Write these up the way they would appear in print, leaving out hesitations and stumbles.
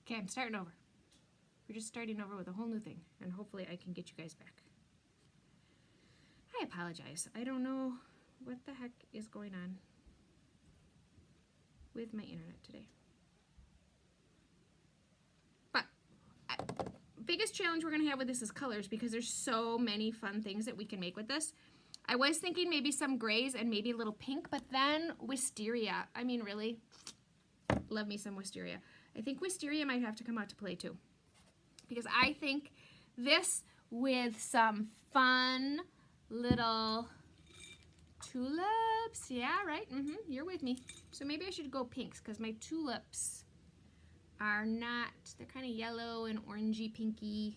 Okay, I'm starting over. We're just starting over with a whole new thing, and hopefully I can get you guys back. I apologize. I don't know what the heck is going on with my internet today. But biggest challenge we're gonna have with this is colors, because there's so many fun things that we can make with this. I was thinking maybe some grays and maybe a little pink, but then wisteria. I mean, really, love me some wisteria. I think wisteria might have to come out to play too, because I think this with some fun little tulips, yeah, right, you're with me. So maybe I should go pinks, because my tulips are not, they're kind of yellow and orangey pinky.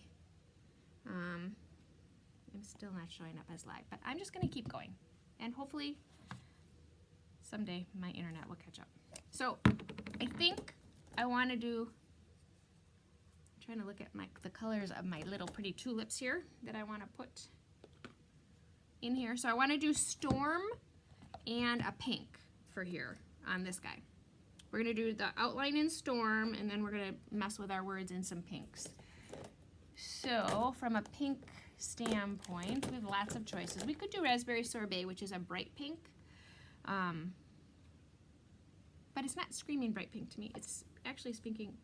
I'm still not showing up as live, but I'm just going to keep going, and hopefully someday my internet will catch up. So I think I want to do, I'm trying to look at the colors of my little pretty tulips here that I want to put in here. So I want to do Storm and a pink for here on this guy. We're going to do the outline in Storm, and then we're going to mess with our words in some pinks. So from a pink standpoint, we have lots of choices. We could do Raspberry Sorbet, which is a bright pink, but it's not screaming bright pink to me. It's actually screaming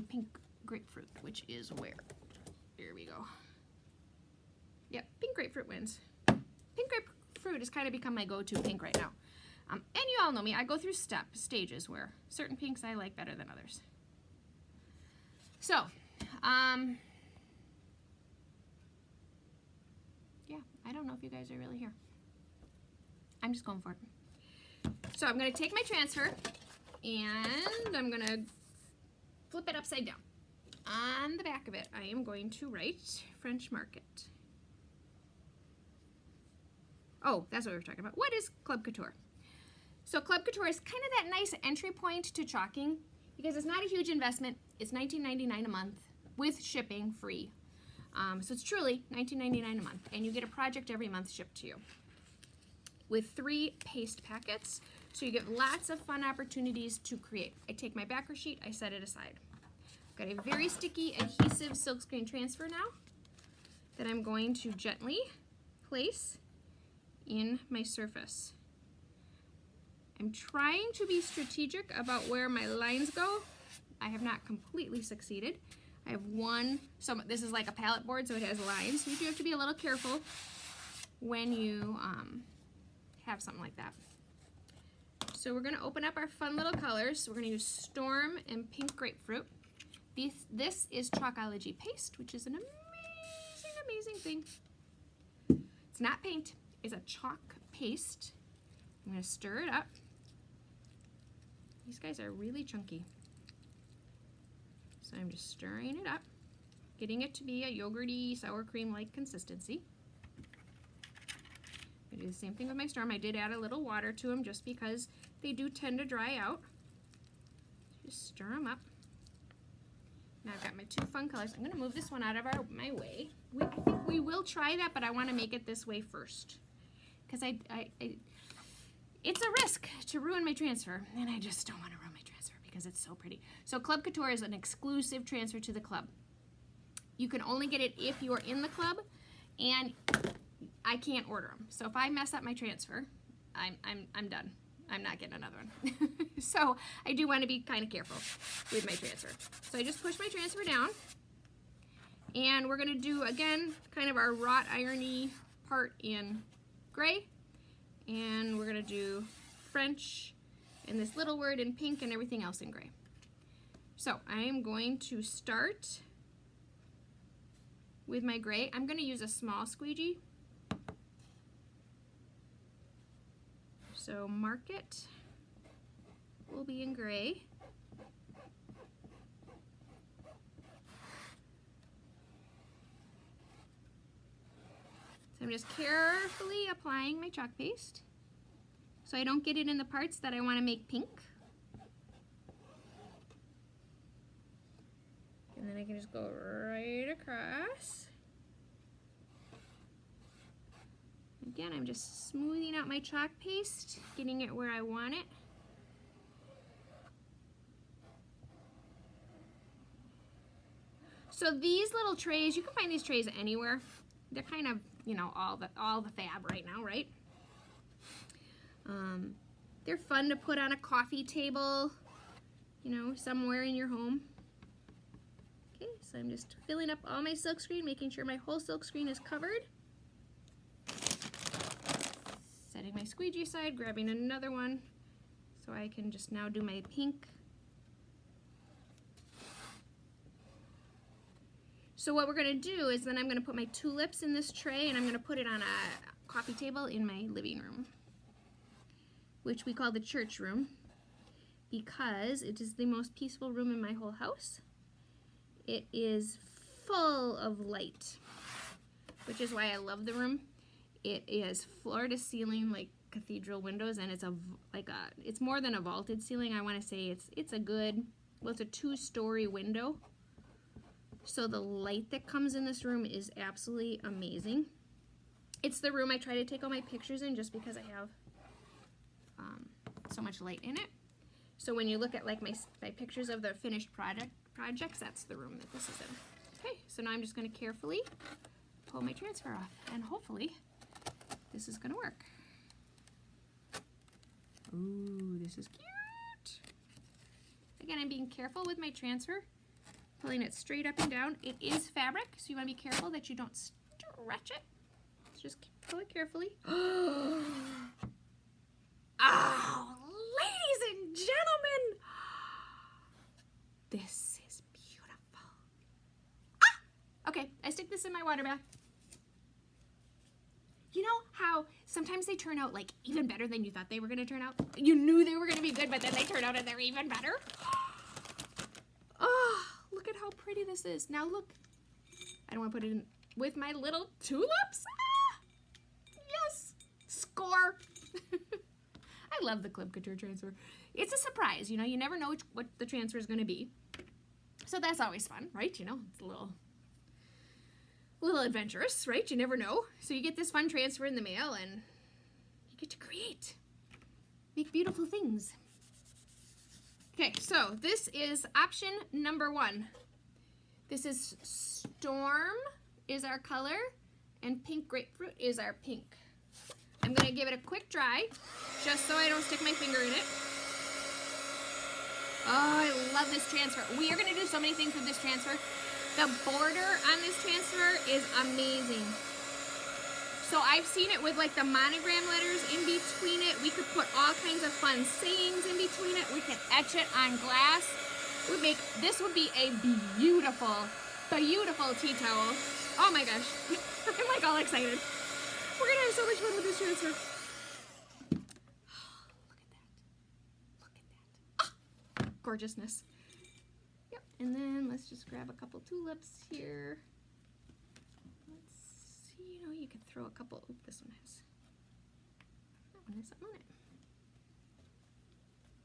pink grapefruit, which is where? Here we go. Yep, pink grapefruit wins. Pink grapefruit has kind of become my go-to pink right now. And you all know me, I go through stages where certain pinks I like better than others. So, yeah, I don't know if you guys are really here. I'm just going for it. So I'm going to take my transfer and I'm going to flip it upside down. On the back of it, I am going to write French Market. Oh, that's what we were talking about. What is Club Couture? So Club Couture is kind of that nice entry point to chalking, because it's not a huge investment. It's $19.99 a month with shipping free. So it's truly $19.99 a month, and you get a project every month shipped to you with 3 paste packets, so you get lots of fun opportunities to create. I take my backer sheet, I set it aside. I've got a very sticky adhesive silkscreen transfer now that I'm going to gently place in my surface. I'm trying to be strategic about where my lines go. I have not completely succeeded. I have one, so this is like a palette board, so it has lines. So you do have to be a little careful when you have something like that. So we're gonna open up our fun little colors. We're gonna use Storm and Pink Grapefruit. This is Chalkology paste, which is an amazing, amazing thing. It's not paint, it's a chalk paste. I'm gonna stir it up. These guys are really chunky. So I'm just stirring it up, getting it to be a yogurty, sour cream-like consistency. I do the same thing with my Storm. I did add a little water to them just because they do tend to dry out. Just stir them up. Now I've got my 2 fun colors. I'm going to move this one out of my way. I think we will try that, but I want to make it this way first, because it's a risk to ruin my transfer, and I just don't want to ruin my transfer because it's so pretty. So Club Couture is an exclusive transfer to the club. You can only get it if you're in the club, and I can't order them. So if I mess up my transfer, I'm done. I'm not getting another one. So I do want to be kind of careful with my transfer. So I just push my transfer down, and we're going to do, again, kind of our wrought irony part in gray, and we're going to do French and this little word in pink and everything else in gray. So I am going to start with my gray. I'm going to use a small squeegee. So Market will be in gray. So I'm just carefully applying my chalk paste so I don't get it in the parts that I want to make pink. And then I can just go right across. Again, I'm just smoothing out my chalk paste, getting it where I want it. So these little trays, you can find these trays anywhere. They're kind of, you know, all the fab right now, right? They're fun to put on a coffee table, you know, somewhere in your home. Okay, so I'm just filling up all my silk screen, making sure my whole silk screen is covered. Setting my squeegee aside, grabbing another one so I can just now do my pink. So what we're gonna do is then I'm gonna put my tulips in this tray and I'm gonna put it on a coffee table in my living room, which we call the church room because it is the most peaceful room in my whole house. It is full of light, which is why I love the room. It is floor to ceiling, like cathedral windows, and it's it's more than a vaulted ceiling. I want to say it's a good, well, it's a 2-story window. So the light that comes in this room is absolutely amazing. It's the room I try to take all my pictures in just because I have so much light in it. So when you look at like my pictures of the finished projects, that's the room that this is in. Okay, so now I'm just going to carefully pull my transfer off, and hopefully this is going to work. Ooh, this is cute. Again, I'm being careful with my transfer, pulling it straight up and down. It is fabric, so you want to be careful that you don't stretch it. Just pull it carefully. Oh, ladies and gentlemen, this is beautiful. Okay, I stick this in my water bath. You know how sometimes they turn out like even better than you thought they were going to turn out? You knew they were going to be good, but then they turn out and they're even better. Oh, look at how pretty this is. Now look, I don't want to put it in with my little tulips. Yes, score. I love the Club Couture transfer. It's a surprise, you know, you never know what the transfer is going to be. So that's always fun, right? You know, it's a little adventurous, right? You never know. So you get this fun transfer in the mail and you get to create, make beautiful things. Okay, so this is option number 1. This is Storm is our color and Pink Grapefruit is our pink. I'm gonna give it a quick dry just so I don't stick my finger in it. Oh, I love this transfer. We are gonna do so many things with this transfer. The border on this transfer is amazing. So I've seen it with like the monogram letters in between it. We could put all kinds of fun sayings in between it. We could etch it on glass. This would be a beautiful, beautiful tea towel. Oh my gosh, I'm like all excited. We're gonna have so much fun with this transfer. Look at that. Look at that. Ah, gorgeousness. Yep, and then let's just grab a couple tulips here. Let's see, you know, you could throw a couple, oh, this one has something on it.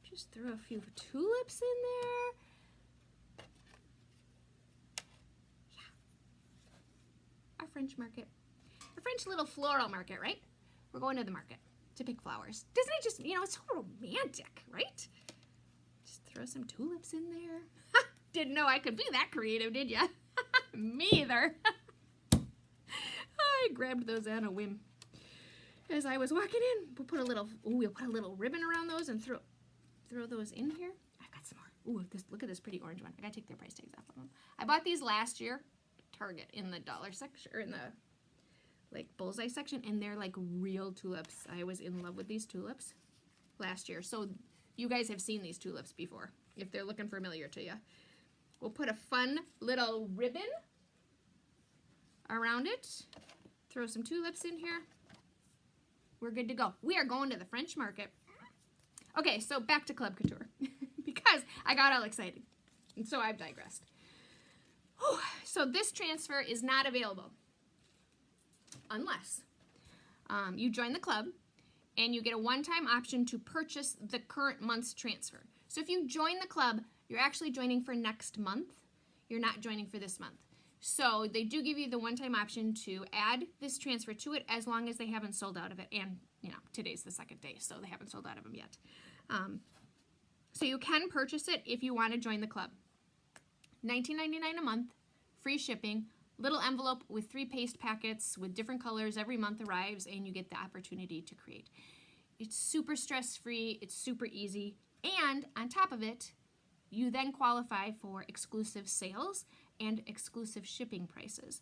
Just throw a few tulips in there. Yeah. Our French market. Our French little floral market, right? We're going to the market to pick flowers. Doesn't it just, you know, it's so romantic, right? Just throw some tulips in there. Didn't know I could be that creative, did ya? Me either. I grabbed those on a whim. As I was walking in, we'll put a little ribbon around those and throw those in here. I've got some more. Ooh, look at this pretty orange one. I gotta take their price tags off of them. I bought these last year at Target in the dollar section, or in the like bullseye section, and they're like real tulips. I was in love with these tulips last year. So you guys have seen these tulips before, if they're looking familiar to you. We'll put a fun little ribbon around it. Throw some tulips in here. We're good to go. We are going to the French market. Okay, so back to Club Couture because I got all excited. And so I've digressed. Whew. So this transfer is not available unless you join the club and you get a one-time option to purchase the current month's transfer. So if you join the club, you're actually joining for next month. You're not joining for this month. So they do give you the one-time option to add this transfer to it as long as they haven't sold out of it. And, you know, today's the second day, so they haven't sold out of them yet. So you can purchase it if you want to join the club. $19.99 a month free shipping, little envelope with 3 paste packets with different colors every month arrives, and you get the opportunity to create. It's super stress-free, it's super easy, and on top of it, you then qualify for exclusive sales and exclusive shipping prices,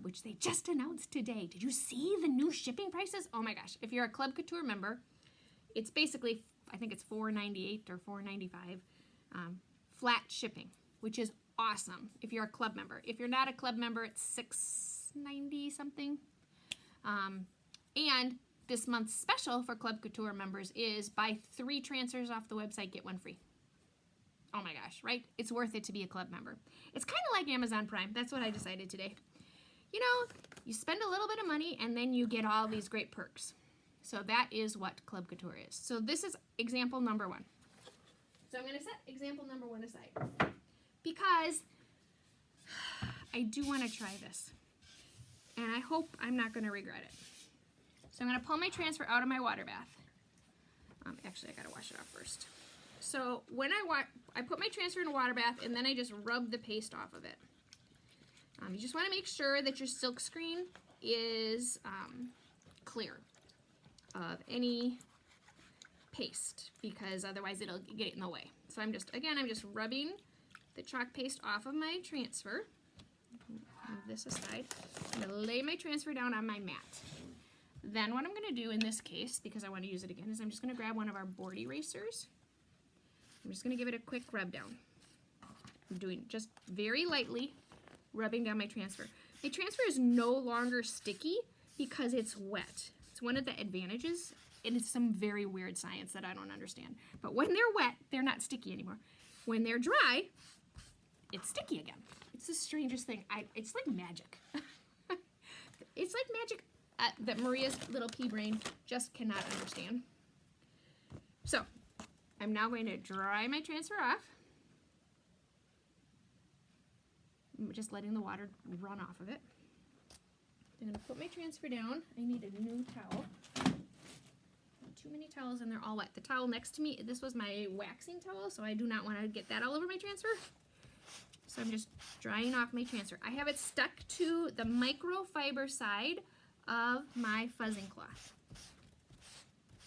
which they just announced today. Did you see the new shipping prices? Oh my gosh, if you're a Club Couture member, it's basically, I think it's $4.98 or $4.95 flat shipping, which is awesome if you're a club member. If you're not a club member, it's $6.90 something. And this month's special for Club Couture members is buy 3 transfers off the website, get 1 free. Oh my gosh, right? It's worth it to be a club member. It's kind of like Amazon Prime. That's what I decided today. You know, you spend a little bit of money and then you get all these great perks. So that is what Club Couture is. So this is example number 1. So I'm going to set example number 1 aside because I do want to try this. And I hope I'm not going to regret it. So I'm going to pull my transfer out of my water bath. Actually, I got to wash it off first. So when I put my transfer in a water bath and then I just rub the paste off of it. You just want to make sure that your silk screen is clear of any paste because otherwise it'll get in the way. So I'm just rubbing the chalk paste off of my transfer. Move this aside. I'm going to lay my transfer down on my mat. Then what I'm going to do in this case, because I want to use it again, is I'm just going to grab one of our board erasers. I'm just going to give it a quick rub down. I'm doing just very lightly rubbing down my transfer. My transfer is no longer sticky because it's wet. It's one of the advantages, and it's some very weird science that I don't understand. But when they're wet, they're not sticky anymore. When they're dry, it's sticky again. It's the strangest thing. It's like magic. It's like magic that Maria's little pea brain just cannot understand. So, I'm now going to dry my transfer off. I'm just letting the water run off of it. I'm going to put my transfer down. I need a new towel. Too many towels and they're all wet. The towel next to me, this was my waxing towel, so I do not want to get that all over my transfer. So I'm just drying off my transfer. I have it stuck to the microfiber side of my fuzzing cloth.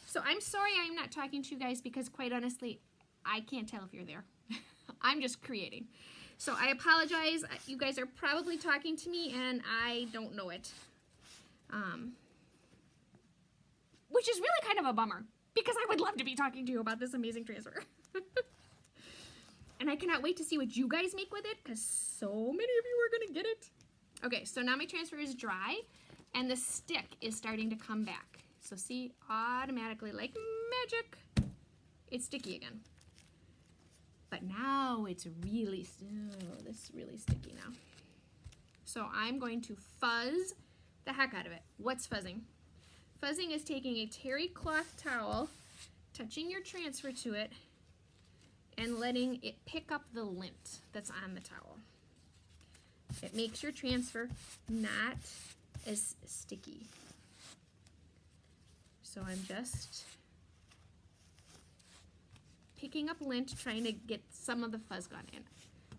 So I'm sorry I'm not talking to you guys because quite honestly, I can't tell if you're there. I'm just creating. So I apologize. You guys are probably talking to me and I don't know it. Which is really kind of a bummer because I would love to be talking to you about this amazing transfer. And I cannot wait to see what you guys make with it because so many of you are going to get it. Okay, so now my transfer is dry and the stick is starting to come back. So see, automatically, like magic, it's sticky again. But now it's really, this is really sticky now. So I'm going to fuzz the heck out of it. What's fuzzing? Fuzzing is taking a terry cloth towel, touching your transfer to it, and letting it pick up the lint that's on the towel. It makes your transfer not as sticky. So I'm just picking up lint, trying to get some of the fuzz gone in.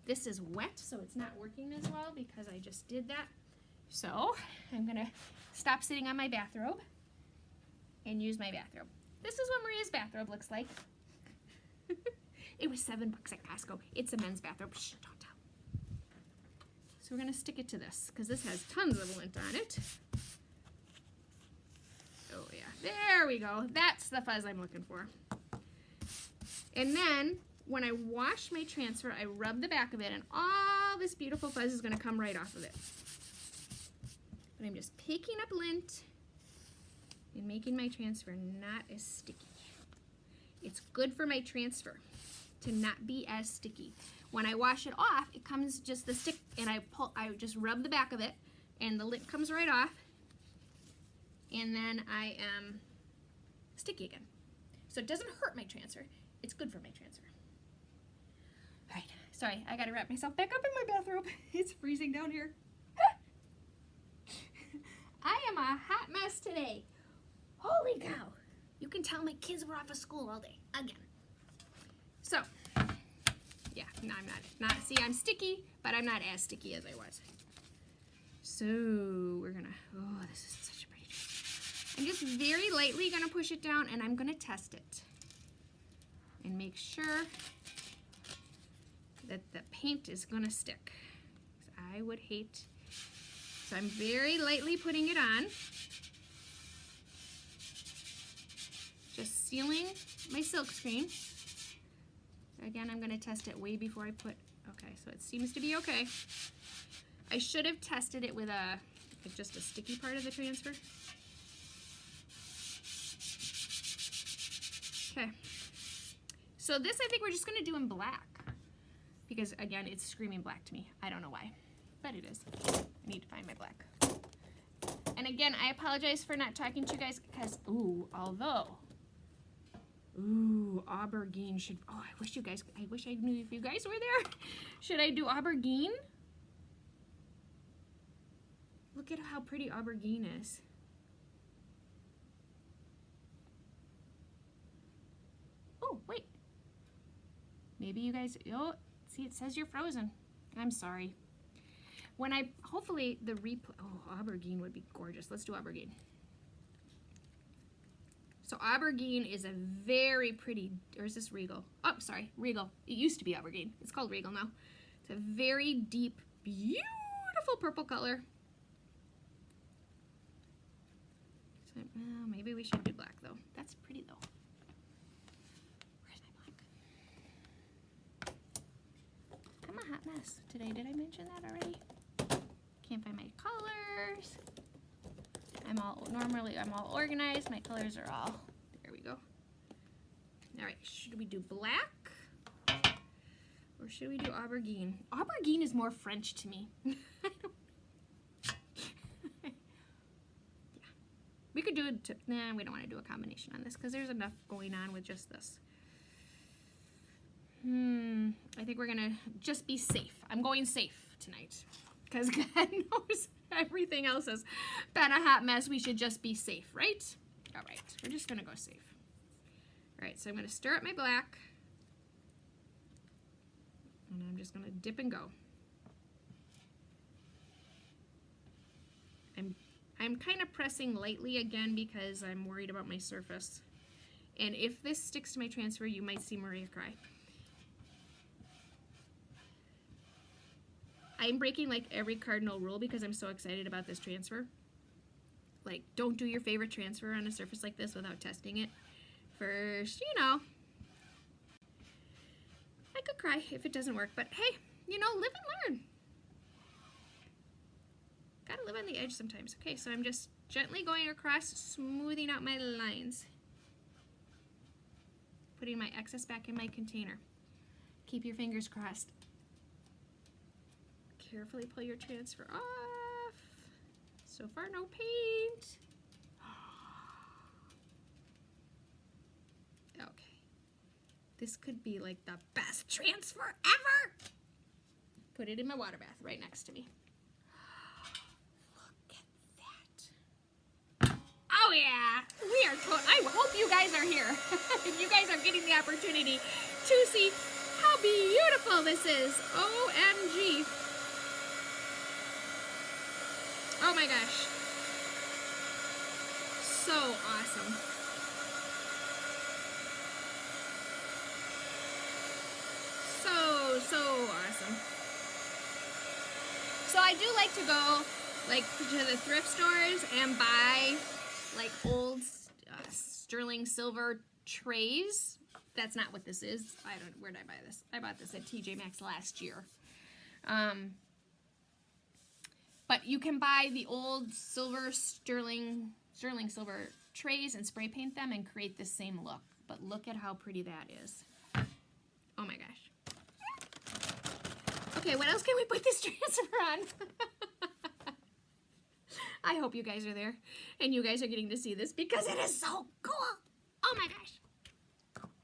This is wet, so it's not working as well because I just did that. So I'm gonna stop sitting on my bathrobe and use my bathrobe. This is what Maria's bathrobe looks like. It was $7 at Costco. It's a men's bathrobe. Shh, don't tell. So we're gonna stick it to this because this has tons of lint on it. Oh yeah, there we go. That's the fuzz I'm looking for. And then when I wash my transfer, I rub the back of it and all this beautiful fuzz is gonna come right off of it. But I'm just picking up lint and making my transfer not as sticky. It's good for my transfer to not be as sticky. When I wash it off, it comes just the stick and I just rub the back of it and the lint comes right off. And then I am sticky again. So it doesn't hurt my transfer. It's good for my transfer. All right, sorry, I gotta wrap myself back up in my bathrobe. It's freezing down here. I am a hot mess today. Holy cow. You can tell my kids were off of school all day, again. So, Yeah, no, I'm not. See, I'm sticky, but I'm not as sticky as I was. So we're gonna, oh, this is such a pretty dress. I'm just very lightly gonna push it down, and I'm gonna test it and make sure that the paint is gonna stick. I would hate, so I'm very lightly putting it on. Just sealing my silk screen. Again, I'm gonna test it way before I put, okay, so it seems to be okay. I should have tested it with just a sticky part of the transfer. Okay. So this I think we're just gonna do in black. Because again, it's screaming black to me. I don't know why, but it is. I need to find my black. And again, I apologize for not talking to you guys because, ooh, aubergine should, oh, I wish I knew if you guys were there. Should I do aubergine? Look at how pretty aubergine is. Oh, wait. Maybe you guys, oh, see, it says you're frozen. I'm sorry. When hopefully the replay, oh, aubergine would be gorgeous. Let's do aubergine. So aubergine is a very pretty, or is this Regal? Oh, sorry, Regal. It used to be aubergine. It's called Regal now. It's a very deep, beautiful purple color. So, well, maybe we should do black though. That's pretty though. Where's my black? I'm a hot mess today. Did I mention that already? Can't find my colors. I'm all organized. My colors are all, there we go. All right, should we do black? Or should we do aubergine? Aubergine is more French to me. Yeah. We could do it, nah, we don't want to do a combination on this because there's enough going on with just this. I think we're gonna just be safe. I'm going safe tonight because God knows everything else has been a hot mess. We should just be safe, right? All right, we're just gonna go safe. All right, so I'm gonna stir up my black and I'm just gonna dip and go. I'm kind of pressing lightly again because I'm worried about my surface. And if this sticks to my transfer, you might see Maria cry. I'm breaking like every cardinal rule because I'm so excited about this transfer. Like, don't do your favorite transfer on a surface like this without testing it first, you know. I could cry if it doesn't work, but hey, you know, live and learn. Gotta live on the edge sometimes. Okay, so I'm just gently going across, smoothing out my lines. Putting my excess back in my container. Keep your fingers crossed. Carefully pull your transfer off. So far, no paint. Okay. This could be like the best transfer ever. Put it in my water bath right next to me. Look at that. Oh yeah, we are. I hope you guys are here. You guys are getting the opportunity to see how beautiful this is. OMG. Oh my gosh. So awesome. So awesome. So I do like to go like to the thrift stores and buy like old sterling silver trays. That's not what this is. Where did I buy this? I bought this at TJ Maxx last year. But you can buy the old sterling silver trays and spray paint them and create the same look. But look at how pretty that is. Oh my gosh. Okay, what else can we put this transfer on? I hope you guys are there and you guys are getting to see this because it is so cool. Oh my gosh.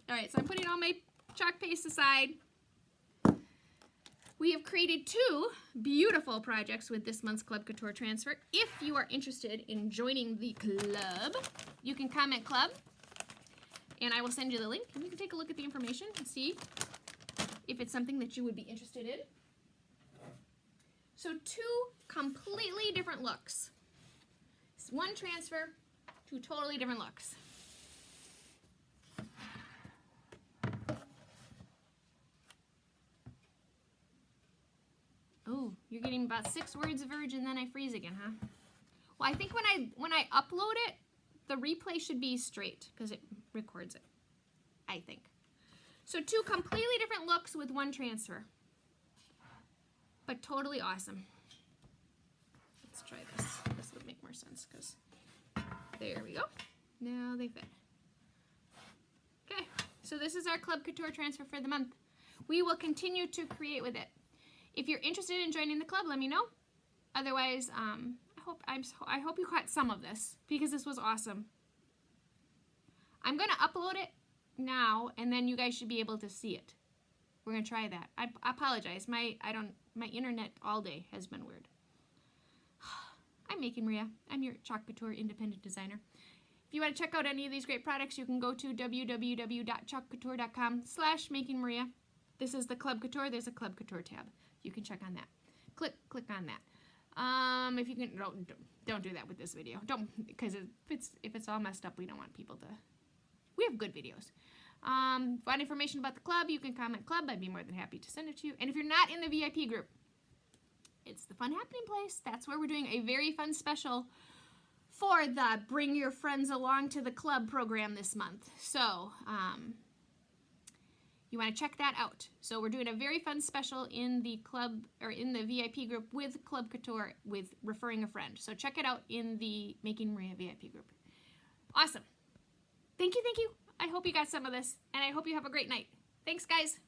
All right, so I'm putting all my chalk paste aside. We have created 2 beautiful projects with this month's Club Couture transfer. If you are interested in joining the club, you can comment club and I will send you the link and you can take a look at the information and see if it's something that you would be interested in. So 2 completely different looks. It's one transfer, 2 totally different looks. Oh, you're getting about 6 words of urge and then I freeze again, huh? Well, I think when I upload it, the replay should be straight because it records it, I think. So 2 completely different looks with 1 transfer, but totally awesome. Let's try this. This would make more sense because there we go. Now they fit. Okay, so this is our Club Couture transfer for the month. We will continue to create with it. If you're interested in joining the club, let me know. Otherwise, I hope you caught some of this because this was awesome. I'm going to upload it now, and then you guys should be able to see it. We're going to try that. I apologize. My internet all day has been weird. I'm Making Maria. I'm your Chalk Couture independent designer. If you want to check out any of these great products, you can go to www.chalkcouture.com/makingmaria. This is the Club Couture. There's a Club Couture tab. You can check on that. Click on that. If you can, don't do that with this video. Don't, because if it's all messed up, we don't want people to. We have good videos. Want information about the club, you can comment club. I'd be more than happy to send it to you. And if you're not in the VIP group, it's the Fun Happening place. That's where we're doing a very fun special for the Bring Your Friends Along to the Club program this month. So, you want to check that out. So we're doing a very fun special in the club, or in the VIP group with Club Couture with referring a friend. So check it out in the Making Maria VIP group. Awesome. Thank you, thank you. I hope you got some of this, and I hope you have a great night. Thanks, guys.